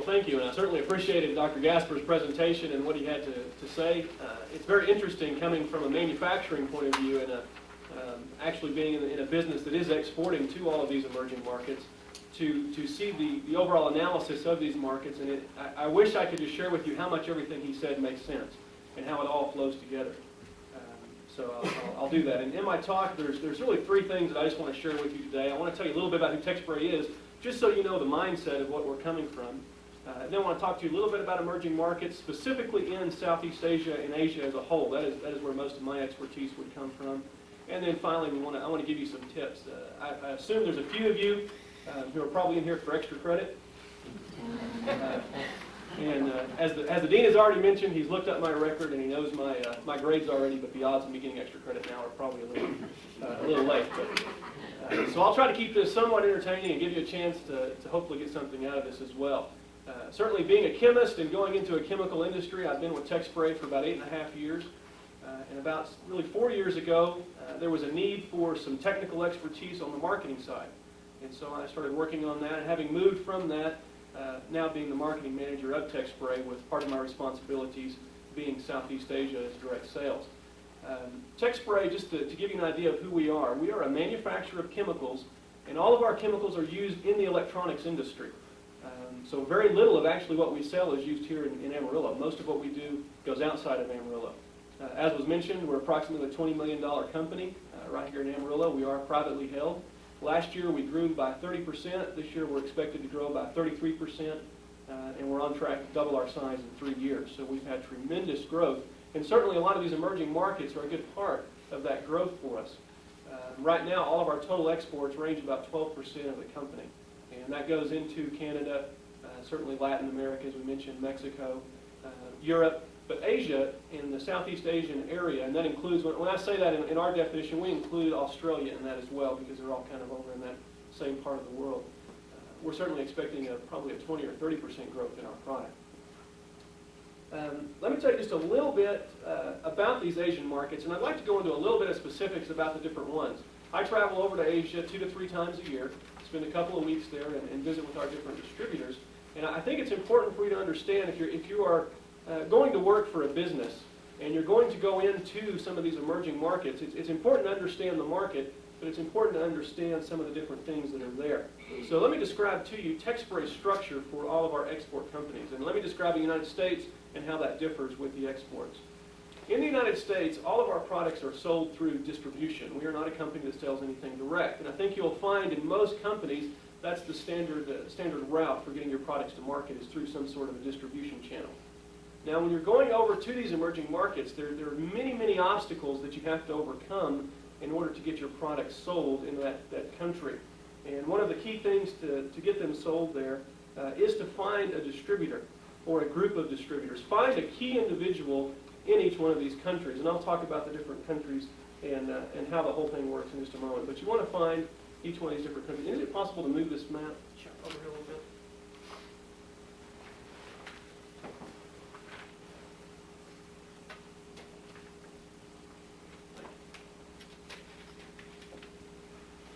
thank you, and I certainly appreciated Dr. Gasper's presentation and what he had to say. It's very interesting coming from a manufacturing point of view and actually being in a business that is exporting to all of these emerging markets to see the overall analysis of these markets. And I wish I could just share with you how much everything he said makes sense and how it all flows together. So I'll do that. And in my talk, there's really three things that I just want to share with you today. I want to tell you a little bit about who TechSpray is, just so you know the mindset of what we're coming from. Then I want to talk to you a little bit about emerging markets, specifically in Southeast Asia and Asia as a whole. That is where most of my expertise would come from. And then finally, I want to give you some tips. I assume there's a few of you who are probably in here for extra credit. As the dean has already mentioned, he's looked up my record and he knows my grades already, but the odds of me getting extra credit now are probably a little late. But, so I'll try to keep this somewhat entertaining and give you a chance to hopefully get something out of this as well. Certainly being a chemist and going into a chemical industry, I've been with TechSpray for about 8.5 years. And about really 4 years ago, there was a need for some technical expertise on the marketing side. And so I started working on that, and having moved from that, now being the marketing manager of TechSpray, with part of my responsibilities being Southeast Asia as direct sales. TechSpray, just to give you an idea of who we are a manufacturer of chemicals, and all of our chemicals are used in the electronics industry. So very little of actually what we sell is used here in Amarillo. Most of what we do goes outside of Amarillo. As was mentioned, we're approximately a $20 million company right here in Amarillo. We are privately held. Last year we grew by 30%. This year we're expected to grow by 33%, and we're on track to double our size in 3 years. So we've had tremendous growth, and certainly a lot of these emerging markets are a good part of that growth for us. Right now, all of our total exports range about 12% of the company, and that goes into Canada, certainly Latin America, as we mentioned, Mexico, Europe, but Asia, in the Southeast Asian area, and that includes, when I say that in our definition, we include Australia in that as well, because they're all kind of over in that same part of the world. We're certainly expecting probably a 20 or 30% growth in our product. Let me tell you just a little bit about these Asian markets, and I'd like to go into a little bit of specifics about the different ones. I travel over to Asia 2 to 3 times a year, spend a couple of weeks there, and visit with our different distributors. And I think it's important for you to understand, if you are going to work for a business and you're going to go into some of these emerging markets, it's important to understand the market, but it's important to understand some of the different things that are there. So let me describe to you TechSpray's structure for all of our export companies. And let me describe the United States and how that differs with the exports. In the United States, all of our products are sold through distribution. We are not a company that sells anything direct. And I think you'll find in most companies that's the standard route for getting your products to market, is through some sort of a distribution channel. Now, when you're going over to these emerging markets, there are many, many obstacles that you have to overcome in order to get your products sold in that country. And one of the key things to get them sold there is to find a distributor or a group of distributors. Find a key individual in each one of these countries. And I'll talk about the different countries and how the whole thing works in just a moment. But you want to find each one of these different countries. Is it possible to move this map over here a little bit?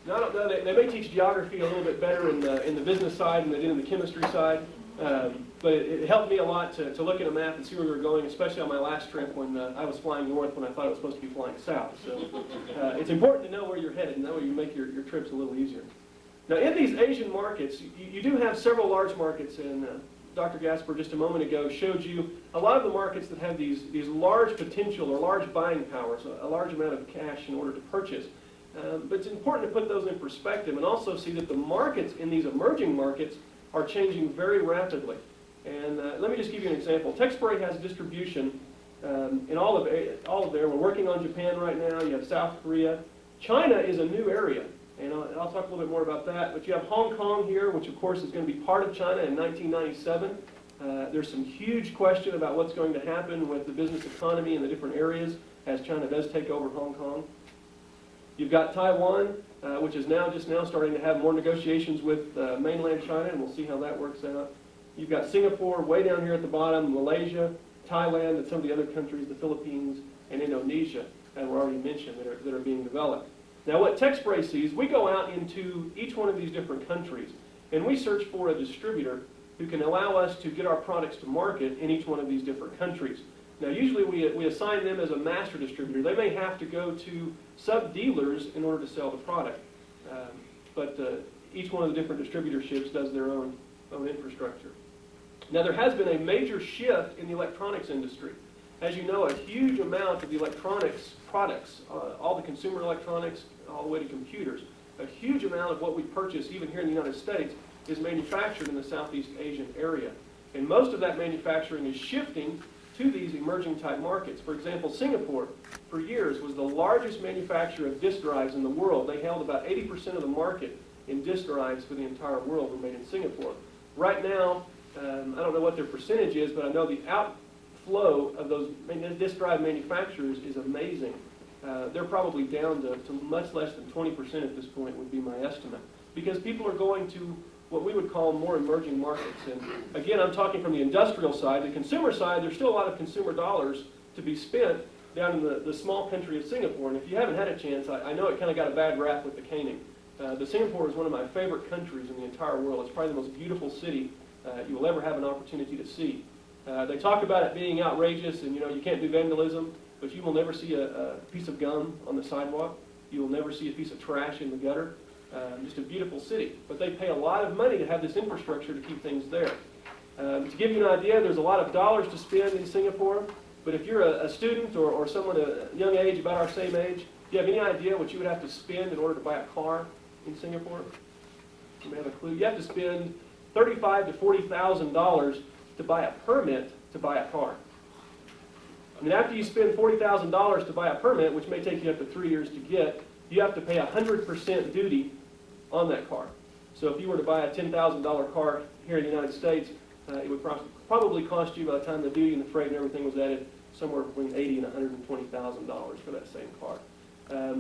Now, I don't know, they may teach geography a little bit better in the business side than they did in the chemistry side, but it helped me a lot to look at a map and see where we were going, especially on my last trip when I was flying north when I thought it was supposed to be flying south. So it's important to know where you're headed, and that way you make your trips a little easier. Now, in these Asian markets, you do have several large markets, and Dr. Gasper just a moment ago showed you a lot of the markets that have these large potential or large buying powers, a large amount of cash in order to purchase. But it's important to put those in perspective and also see that the markets in these emerging markets are changing very rapidly. And let me just give you an example. TechSpray has distribution in all of there. We're working on Japan right now. You have South Korea. China is a new area, and I'll talk a little bit more about that. But you have Hong Kong here, which of course is going to be part of China in 1997. There's some huge question about what's going to happen with the business economy in the different areas as China does take over Hong Kong. You've got Taiwan, which is just now starting to have more negotiations with mainland China, and we'll see how that works out. You've got Singapore way down here at the bottom, Malaysia, Thailand, and some of the other countries, the Philippines, and Indonesia, that were already mentioned, that are being developed. Now, what TechSpray sees, we go out into each one of these different countries, and we search for a distributor who can allow us to get our products to market in each one of these different countries. Now, usually we assign them as a master distributor. They may have to go to sub-dealers in order to sell the product. But each one of the different distributorships does their own infrastructure. Now, there has been a major shift in the electronics industry. As you know, a huge amount of the electronics products, all the consumer electronics, all the way to computers, a huge amount of what we purchase, even here in the United States, is manufactured in the Southeast Asian area. And most of that manufacturing is shifting to these emerging type markets. For example, Singapore, for years, was the largest manufacturer of disk drives in the world. They held about 80% of the market in disk drives for the entire world were made in Singapore. Right now, I don't know what their percentage is, but I know the outflow of those disk drive manufacturers is amazing. They're probably down to much less than 20% at this point would be my estimate. Because people are going to what we would call more emerging markets. And again, I'm talking from the industrial side. The consumer side, there's still a lot of consumer dollars to be spent down in the small country of Singapore. And if you haven't had a chance, I know it kind of got a bad rap with the caning. The Singapore is one of my favorite countries in the entire world. It's probably the most beautiful city you will ever have an opportunity to see. They talk about it being outrageous and, you can't do vandalism, but you will never see a piece of gum on the sidewalk. You will never see a piece of trash in the gutter. Just a beautiful city. But they pay a lot of money to have this infrastructure to keep things there. To give you an idea, there's a lot of dollars to spend in Singapore, but if you're a student or someone at a young age, about our same age, do you have any idea what you would have to spend in order to buy a car in Singapore? You may have a clue. You have to spend $35,000 to $40,000 to buy a permit to buy a car. I mean, after you spend $40,000 to buy a permit, which may take you up to 3 years to get, you have to pay 100% duty on that car. So if you were to buy a $10,000 car here in the United States, it would probably cost you, by the time the duty and the freight and everything was added, somewhere between $80,000 and $120,000 for that same car.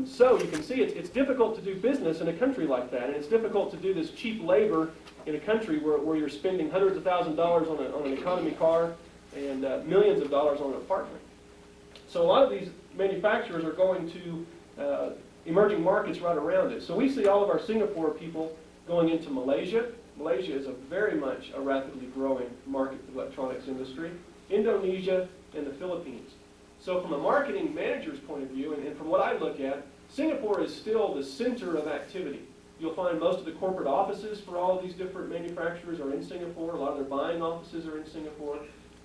So you can see it's difficult to do business in a country like that, and it's difficult to do this cheap labor in a country where you're spending hundreds of thousands of dollars on an economy car and millions of dollars on an apartment. So a lot of these manufacturers are going to emerging markets right around it. So we see all of our Singapore people going into Malaysia. Malaysia is very much a rapidly growing market for the electronics industry. Indonesia and the Philippines. So from a marketing manager's point of view, and from what I look at, Singapore is still the center of activity. You'll find most of the corporate offices for all of these different manufacturers are in Singapore. A lot of their buying offices are in Singapore.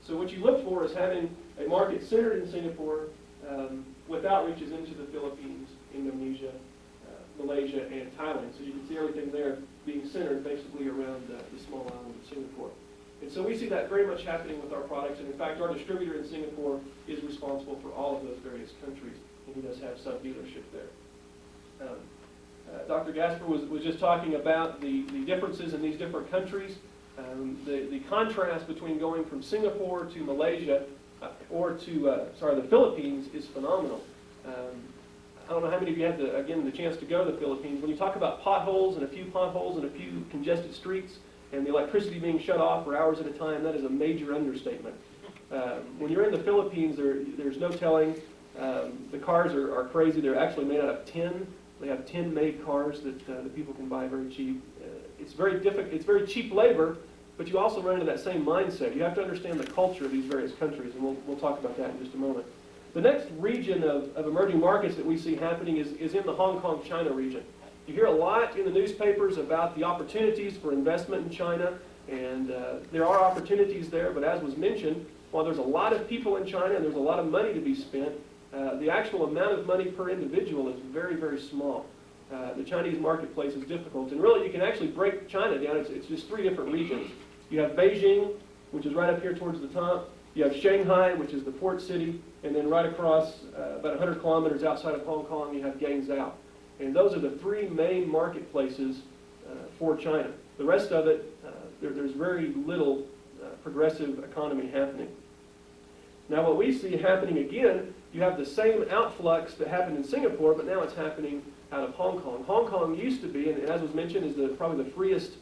So what you look for is having a market centered in Singapore with outreaches into the Philippines, Indonesia, Malaysia, and Thailand. So you can see everything there being centered basically around the small island of Singapore. And so we see that very much happening with our products. And in fact, our distributor in Singapore is responsible for all of those various countries. And he does have sub-dealership there. Dr. Gasper was just talking about the differences in these different countries. The contrast between going from Singapore to Malaysia or to, the Philippines is phenomenal. I don't know how many of you had, the chance to go to the Philippines. When you talk about potholes and a few potholes and a few congested streets and the electricity being shut off for hours at a time, that is a major understatement. When you're in the Philippines, there's no telling. The cars are crazy. They're actually made out of tin. They have tin-made cars that people can buy very cheap. It's very difficult. It's very cheap labor, but you also run into that same mindset. You have to understand the culture of these various countries, and we'll talk about that in just a moment. The next region of emerging markets that we see happening is in the Hong Kong, China region. You hear a lot in the newspapers about the opportunities for investment in China, and there are opportunities there, but as was mentioned, while there's a lot of people in China and there's a lot of money to be spent, the actual amount of money per individual is very, very small. The Chinese marketplace is difficult, and really you can actually break China down. It's just 3 different regions. You have Beijing, which is right up here towards the top. You have Shanghai, which is the port city, and then right across, about 100 kilometers outside of Hong Kong, you have Guangzhou. And those are the 3 main marketplaces for China. The rest of it, there's very little progressive economy happening. Now what we see happening again, you have the same outflux that happened in Singapore, but now it's happening out of Hong Kong. Hong Kong used to be, and as was mentioned, is probably the freest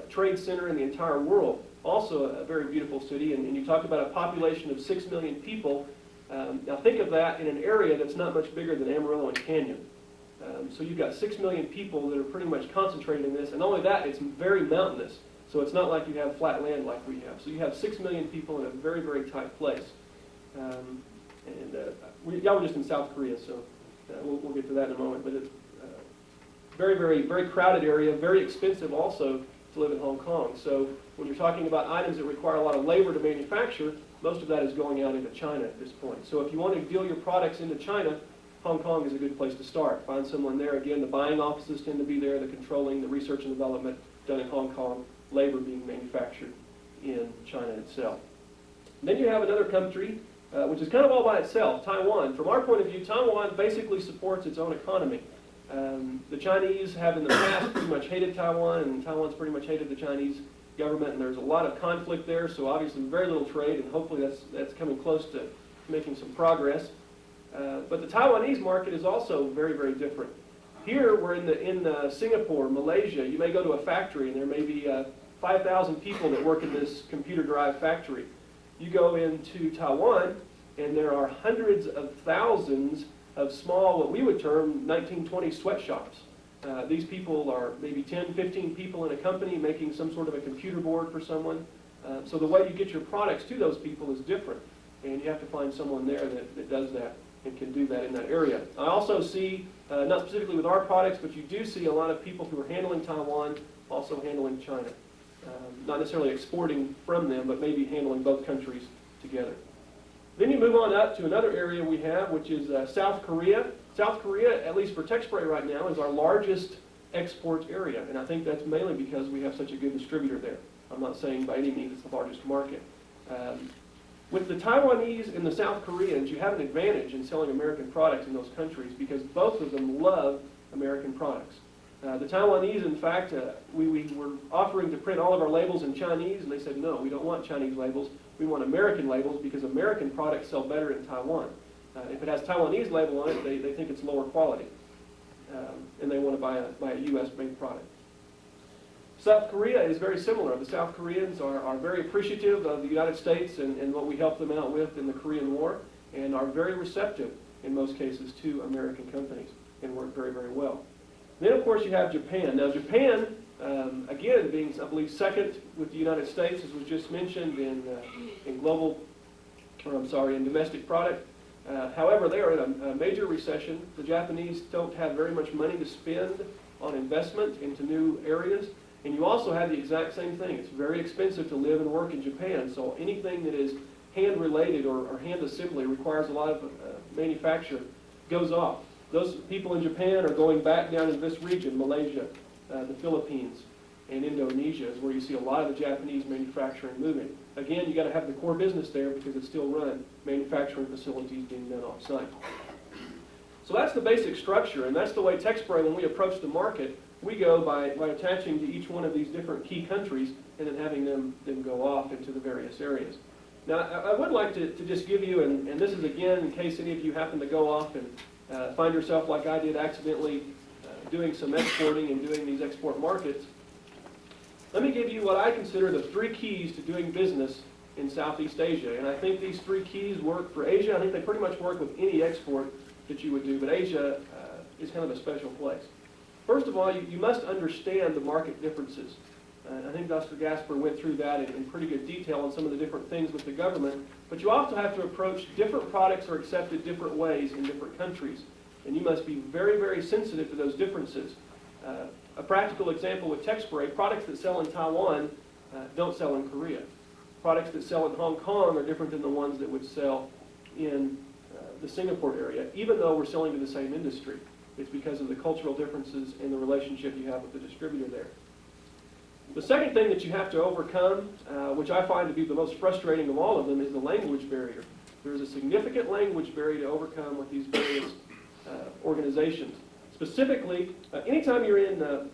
trade center in the entire world. Also a very beautiful city, and you talk about a population of 6 million people. Now think of that in an area that's not much bigger than Amarillo and Canyon. So you've got 6 million people that are pretty much concentrated in this, and not only that, it's very mountainous. So it's not like you have flat land like we have. So you have 6 million people in a very, very tight place. Y'all were just in South Korea, so we'll get to that in a moment. But it's very, very, very crowded area, very expensive also to live in Hong Kong. So when you're talking about items that require a lot of labor to manufacture, most of that is going out into China at this point. So if you want to deal your products into China, Hong Kong is a good place to start. Find someone there. Again, the buying offices tend to be there, the controlling, the research and development done in Hong Kong, labor being manufactured in China itself. And then you have another country, which is kind of all by itself, Taiwan. From our point of view, Taiwan basically supports its own economy. The Chinese have in the past pretty much hated Taiwan, and Taiwan's pretty much hated the Chinese government, and there's a lot of conflict there, so obviously very little trade, and hopefully that's coming close to making some progress. But the Taiwanese market is also very, very different. Here, we're in Singapore, Malaysia. You may go to a factory, and there may be 5,000 people that work in this computer-derived factory. You go into Taiwan, and there are hundreds of thousands of small, what we would term 1920 sweatshops. These people are maybe 10, 15 people in a company making some sort of a computer board for someone. So the way you get your products to those people is different, and you have to find someone there that does that and can do that in that area. I also see, not specifically with our products, but you do see a lot of people who are handling Taiwan also handling China. Not necessarily exporting from them, but maybe handling both countries together. Then you move on up to another area we have, which is South Korea. South Korea, at least for tech spray right now, is our largest export area, and I think that's mainly because we have such a good distributor there. I'm not saying by any means it's the largest market. With the Taiwanese and the South Koreans, you have an advantage in selling American products in those countries because both of them love American products. The Taiwanese, in fact, we were offering to print all of our labels in Chinese, and they said, no, we don't want Chinese labels. We want American labels because American products sell better in Taiwan. If it has Taiwanese label on it, they think it's lower quality, and they want to buy a U.S.-made product. South Korea is very similar. The South Koreans are very appreciative of the United States and what we helped them out with in the Korean War, and are very receptive, in most cases, to American companies, and work very, very well. Then, of course, you have Japan. Now, Japan, again, being, I believe, second with the United States, as was just mentioned, in domestic product. However, they are in a major recession. The Japanese don't have very much money to spend on investment into new areas. And you also have the exact same thing. It's very expensive to live and work in Japan. So anything that is hand-related or hand assembly requires a lot of manufacture goes off. Those people in Japan are going back down into this region, Malaysia, the Philippines, and Indonesia is where you see a lot of the Japanese manufacturing moving. Again, you got to have the core business there because it's still run manufacturing facilities being done off-site. So that's the basic structure, and that's the way TechSpray, when we approach the market, we go by attaching to each one of these different key countries and then having them go off into the various areas. Now, I would like to just give you, and this is again in case any of you happen to go off and find yourself like I did accidentally doing some exporting and doing these export markets. Let me give you what I consider the 3 keys to doing business in Southeast Asia. And I think these 3 keys work for Asia. I think they pretty much work with any export that you would do, but Asia is kind of a special place. First of all, you must understand the market differences. I think Dr. Gasper went through that in pretty good detail on some of the different things with the government, but you also have to approach different products are accepted different ways in different countries, and you must be very, very sensitive to those differences. A practical example with TechSpray, products that sell in Taiwan don't sell in Korea. Products that sell in Hong Kong are different than the ones that would sell in the Singapore area, even though we're selling to the same industry. It's because of the cultural differences and the relationship you have with the distributor there. The second thing that you have to overcome, which I find to be the most frustrating of all of them, is the language barrier. There's a significant language barrier to overcome with these various organizations. Specifically, anytime you're in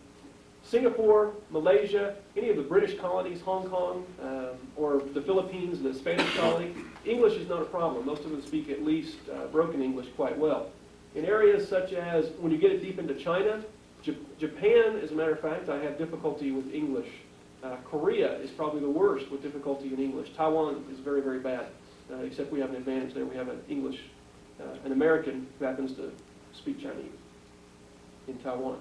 Singapore, Malaysia, any of the British colonies, Hong Kong, or the Philippines, the Spanish colony, English is not a problem. Most of them speak at least broken English quite well. In areas such as when you get it deep into China, Japan, as a matter of fact, I have difficulty with English. Korea is probably the worst with difficulty in English. Taiwan is very, very bad, except we have an advantage there. We have an American who happens to speak Chinese in Taiwan.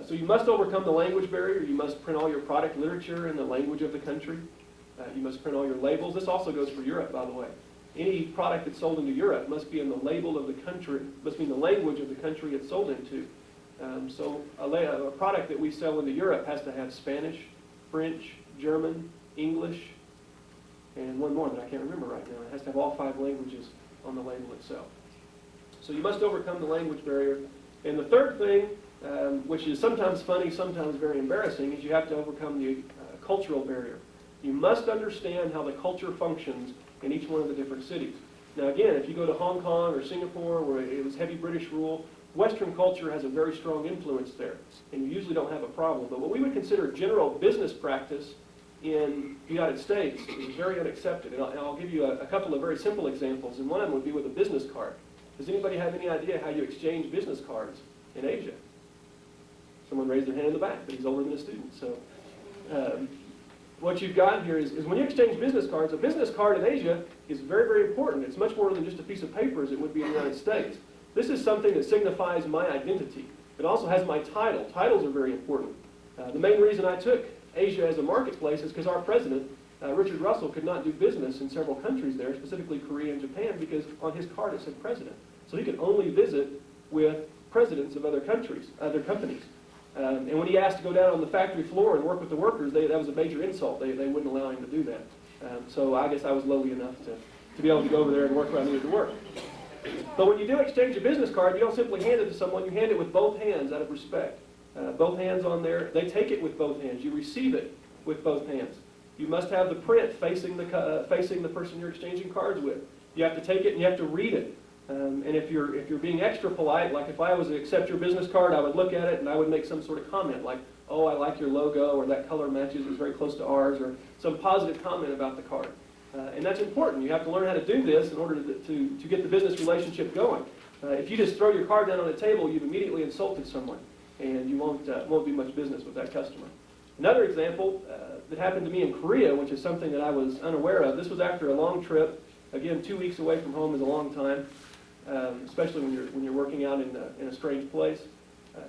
So you must overcome the language barrier. You must print all your product literature in the language of the country. You must print all your labels. This also goes for Europe, by the way. Any product that's sold into Europe must be in the label of the country, must be in the language of the country it's sold into. So a product that we sell into Europe has to have Spanish, French, German, English, and one more that I can't remember right now. It has to have all 5 languages on the label itself. So you must overcome the language barrier. And the third thing, which is sometimes funny, sometimes very embarrassing, is you have to overcome the cultural barrier. You must understand how the culture functions in each one of the different cities. Now again, if you go to Hong Kong or Singapore, where it was heavy British rule, Western culture has a very strong influence there, and you usually don't have a problem. But what we would consider general business practice in the United States is very unaccepted. And I'll give you a couple of very simple examples, and one of them would be with a business card. Does anybody have any idea how you exchange business cards in Asia? Someone raised their hand in the back, but he's older than a student. So what you've got here is when you exchange business cards, a business card in Asia is very, very important. It's much more than just a piece of paper as it would be in the United States. This is something that signifies my identity. It also has my title. Titles are very important. The main reason I took Asia as a marketplace is because our president, Richard Russell, could not do business in several countries there, specifically Korea and Japan, because on his card it said president. So he could only visit with presidents of other countries, other companies. And when he asked to go down on the factory floor and work with the workers, that was a major insult. They wouldn't allow him to do that. So I guess I was lowly enough to be able to go over there and work where I needed to work. But when you do exchange a business card, you don't simply hand it to someone. You hand it with both hands out of respect. Both hands on there. They take it with both hands. You receive it with both hands. You must have the print facing the person you're exchanging cards with. You have to take it and you have to read it. And if you're being extra polite, like if I was to accept your business card, I would look at it and I would make some sort of comment like, oh, I like your logo, or that color matches, it's very close to ours, or some positive comment about the card. And that's important. You have to learn how to do this in order to get the business relationship going. If you just throw your card down on the table, you've immediately insulted someone, and you won't do much business with that customer. Another example that happened to me in Korea, which is something that I was unaware of. This was after a long trip. Again, 2 weeks away from home is a long time, especially when you're working out in a strange place.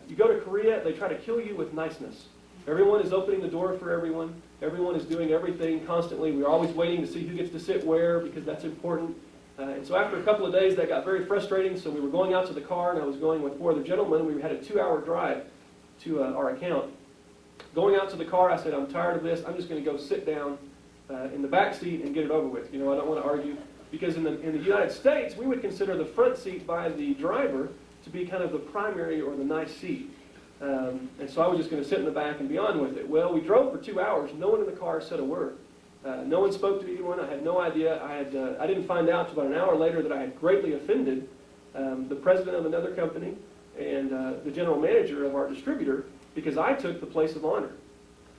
You go to Korea, they try to kill you with niceness. Everyone is opening the door for everyone. Everyone is doing everything constantly. We're always waiting to see who gets to sit where, because that's important. And so after a couple of days, that got very frustrating. So we were going out to the car, and I was going with 4 other gentlemen. We had a 2-hour drive to our account. Going out to the car, I said, I'm tired of this. I'm just going to go sit down in the back seat and get it over with. You know, I don't want to argue. Because in the United States, we would consider the front seat by the driver to be kind of the primary or the nice seat. And so I was just going to sit in the back and be on with it. Well, we drove for 2 hours. No one in the car said a word. No one spoke to anyone. I had no idea. I didn't find out until about an hour later that I had greatly offended the president of another company and the general manager of our distributor, because I took the place of honor.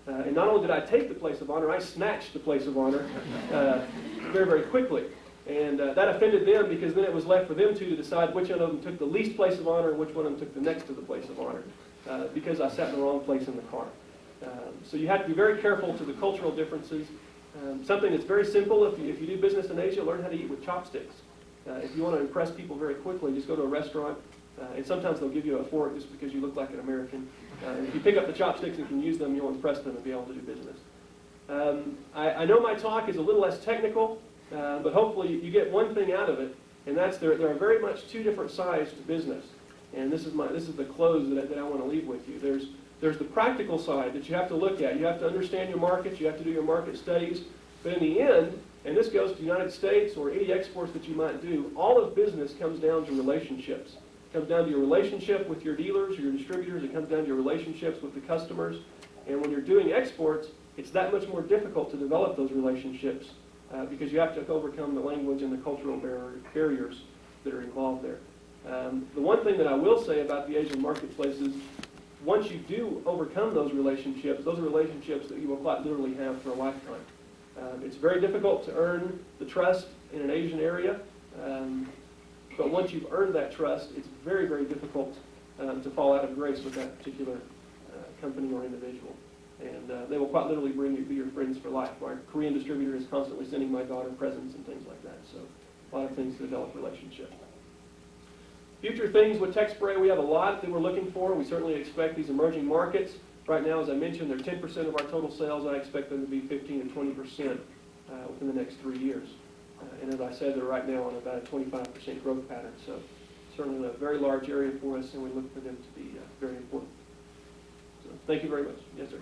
And not only did I take the place of honor, I snatched the place of honor very, very quickly. And that offended them, because then it was left for them to decide which one of them took the least place of honor and which one of them took the next to the place of honor, because I sat in the wrong place in the car. So you have to be very careful to the cultural differences. Something that's very simple, if you do business in Asia, learn how to eat with chopsticks. If you want to impress people very quickly, just go to a restaurant, and sometimes they'll give you a fork just because you look like an American. If you pick up the chopsticks and can use them, you'll impress them and be able to do business. I know my talk is a little less technical, but hopefully you get one thing out of it, and that's there are very much 2 different sides to business. And this is the close that I want to leave with you. There's the practical side that you have to look at. You have to understand your markets. You have to do your market studies. But in the end, and this goes to the United States or any exports that you might do, all of business comes down to relationships. It comes down to your relationship with your dealers or your distributors. It comes down to your relationships with the customers. And when you're doing exports, it's that much more difficult to develop those relationships because you have to overcome the language and the cultural barriers that are involved there. The one thing that I will say about the Asian marketplace is, once you do overcome those relationships that you will quite literally have for a lifetime. It's very difficult to earn the trust in an Asian area, but once you've earned that trust, it's very, very difficult to fall out of grace with that particular company or individual. And they will quite literally be your friends for life. Our Korean distributor is constantly sending my daughter presents and things like that. So a lot of things to develop relationships. Future things with tech spray, we have a lot that we're looking for. We certainly expect these emerging markets. Right now, as I mentioned, they're 10% of our total sales. I expect them to be 15 to 20% within the next 3 years. And as I said, they're right now on about a 25% growth pattern. So certainly a very large area for us, and we look for them to be very important. So thank you very much. Yes, sir.